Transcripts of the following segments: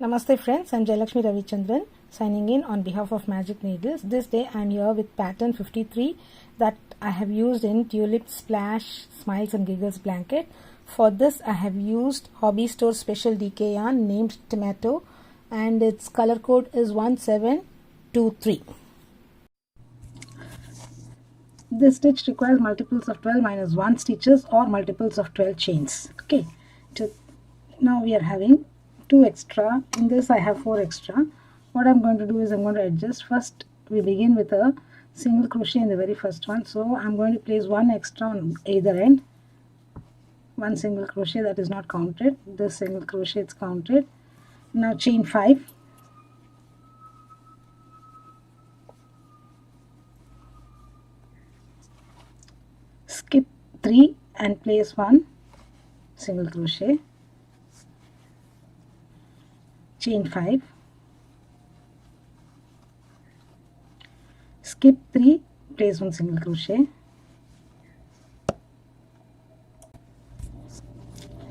Namaste friends, I am Jayalakshmi Ravichandran signing in on behalf of Magic Needles. This day I am here with pattern 53 that I have used in Tulip Splash Smiles and Giggles blanket. For this I have used Hobby Store Special DK yarn named Tomato and its color code is 1723. This stitch requires multiples of 12 minus 1 stitches or multiples of 12 chains. Okay, now we are having 2 extra. In this I have 4 extra. What I'm going to do is I'm going to adjust. First we begin with a single crochet in the very first one, so I'm going to place 1 extra on either end. 1 single crochet, that is not counted. This single crochet is counted. Now chain 5, skip 3 and place 1 single crochet, chain 5, skip 3, place 1 single crochet,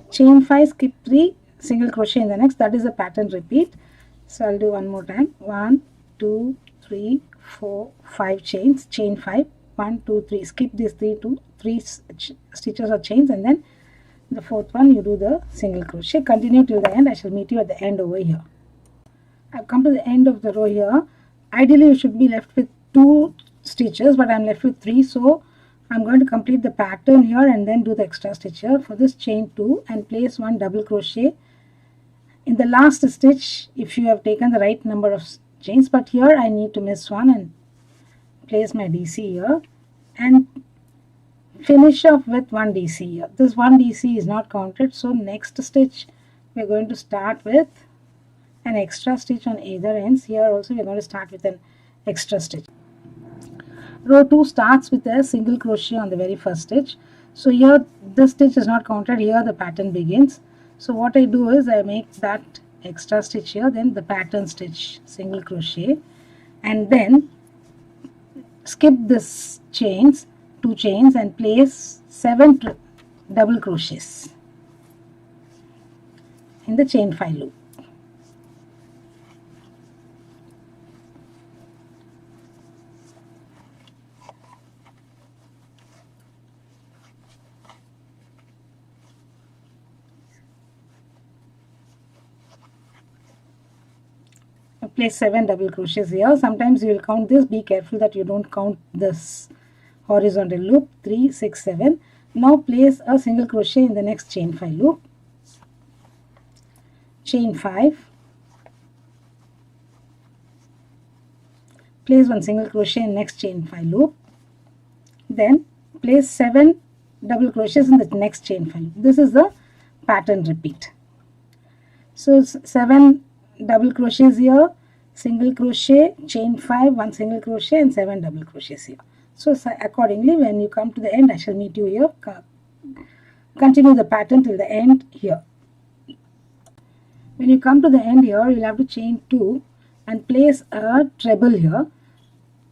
chain 5, skip 3, single crochet in the next. That is a pattern repeat. So I'll do one more time. 1 2 3 4 5 chains, chain 5, 1 2 3, skip these 3 stitches or chains, and then the fourth one you do the single crochet. Continue till the end. I shall meet you at the end over here. I've come to the end of the row here. Ideally you should be left with 2 stitches, but I'm left with 3, so I'm going to complete the pattern here and then do the extra stitch here. For this, chain 2 and place 1 double crochet in the last stitch if you have taken the right number of chains, but here I need to miss one and place my DC here and finish off with 1 DC here. This 1 DC is not counted, so next stitch we are going to start with an extra stitch on either ends. Here also we are going to start with an extra stitch. Row 2 starts with a single crochet on the very first stitch. So here this stitch is not counted, here the pattern begins. So what I do is I make that extra stitch here, then the pattern stitch, single crochet, and then skip this chains, 2 chains, and place 7 double crochets in the chain 5 loop. Place 7 double crochets here. Sometimes you will count this. Be careful that you don't count this horizontal loop. 3 6 7. Now place a single crochet in the next chain 5 loop, chain 5, place 1 single crochet in next chain 5 loop, then place 7 double crochets in the next chain 5 loop. This is the pattern repeat. So 7 double crochets here, single crochet, chain 5, 1 single crochet, and 7 double crochets here. So accordingly, when you come to the end, I shall meet you here. Continue the pattern till the end here. When you come to the end here, you'll have to chain 2 and place a treble here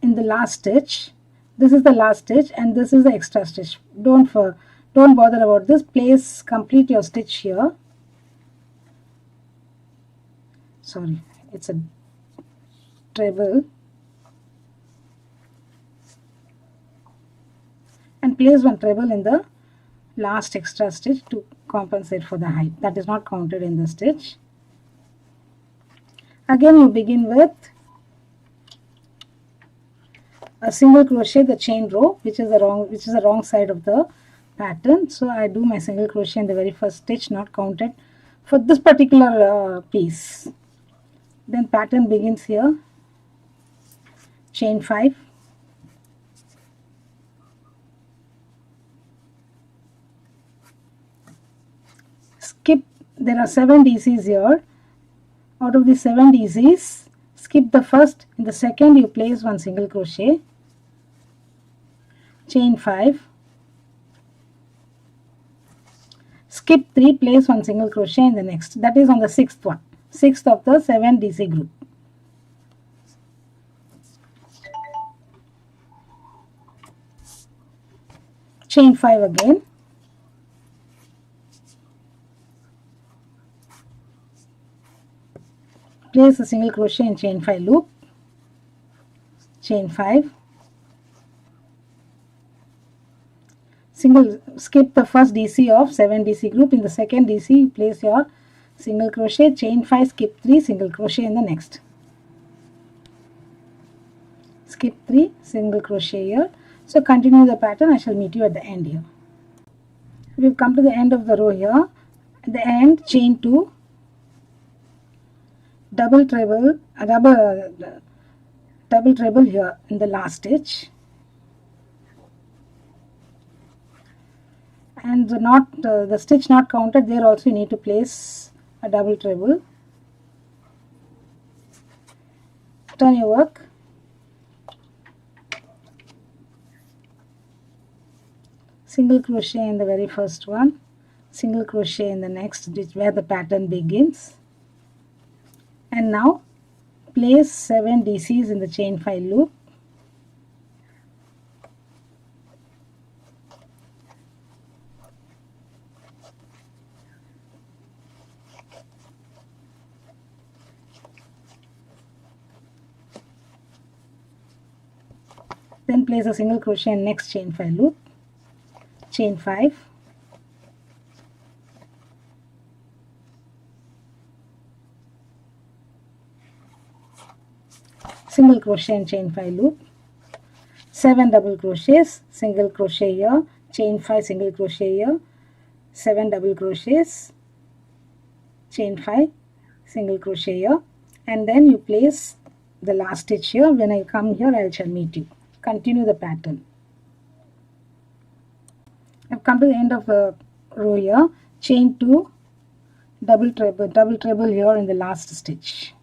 in the last stitch. This is the last stitch and this is the extra stitch. Don't bother about this. Complete your stitch here. Sorry, it's a treble, and place 1 treble in the last extra stitch to compensate for the height. That is not counted in the stitch. Again you begin with a single crochet, the chain row, which is the wrong side of the pattern. So I do my single crochet in the very first stitch, not counted for this particular piece. Then pattern begins here, chain 5, skip, there are 7 DCs here. Out of the 7 DCs, skip the first. In the second you place 1 single crochet, chain 5, skip 3, place 1 single crochet in the next. That is on the 6th one, 6th of the 7 DC group. Chain 5 again, place a single crochet and chain 5 loop, chain 5, skip the first DC of 7 DC group. In the second DC you place your single crochet, chain 5, skip 3, single crochet in the next, skip 3, single crochet here. So continue the pattern. I shall meet you at the end here. We've come to the end of the row here. At the end, chain 2, double treble here in the last stitch, and the stitch not counted there also you need to place a double treble. Turn your work, single crochet in the very first one, single crochet in the next stitch where the pattern begins, and now place 7 DCs in the chain 5 loop, then place a single crochet in next chain 5 loop, chain 5, single crochet and chain 5 loop, 7 double crochets, single crochet here, chain 5, single crochet here, 7 double crochets, chain 5, single crochet here, and then you place the last stitch here. When I come here I shall meet you. Continue the pattern. I've come to the end of the row here, chain 2, double treble here in the last stitch.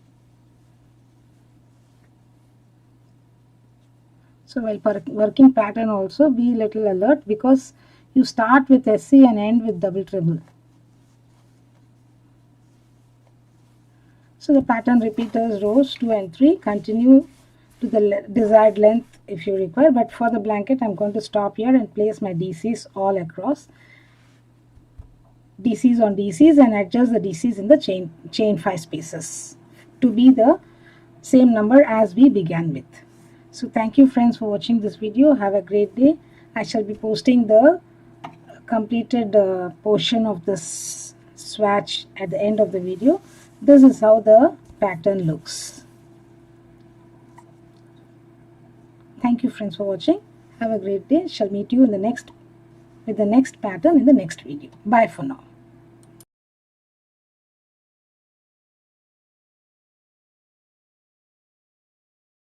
So while working pattern also be little alert, because you start with SC and end with double treble. So the pattern repeat as rows 2 and 3. Continue to the desired length if you require, but for the blanket I'm going to stop here and place my DCs all across, DCs on DCs, and adjust the DCs in the chain 5 spaces to be the same number as we began with. So thank you friends for watching this video. Have a great day. I shall be posting the completed portion of this swatch at the end of the video. This is how the pattern looks. Thank you friends for watching. Have a great day. Shall meet you in the next with the next pattern in the next video. Bye for now.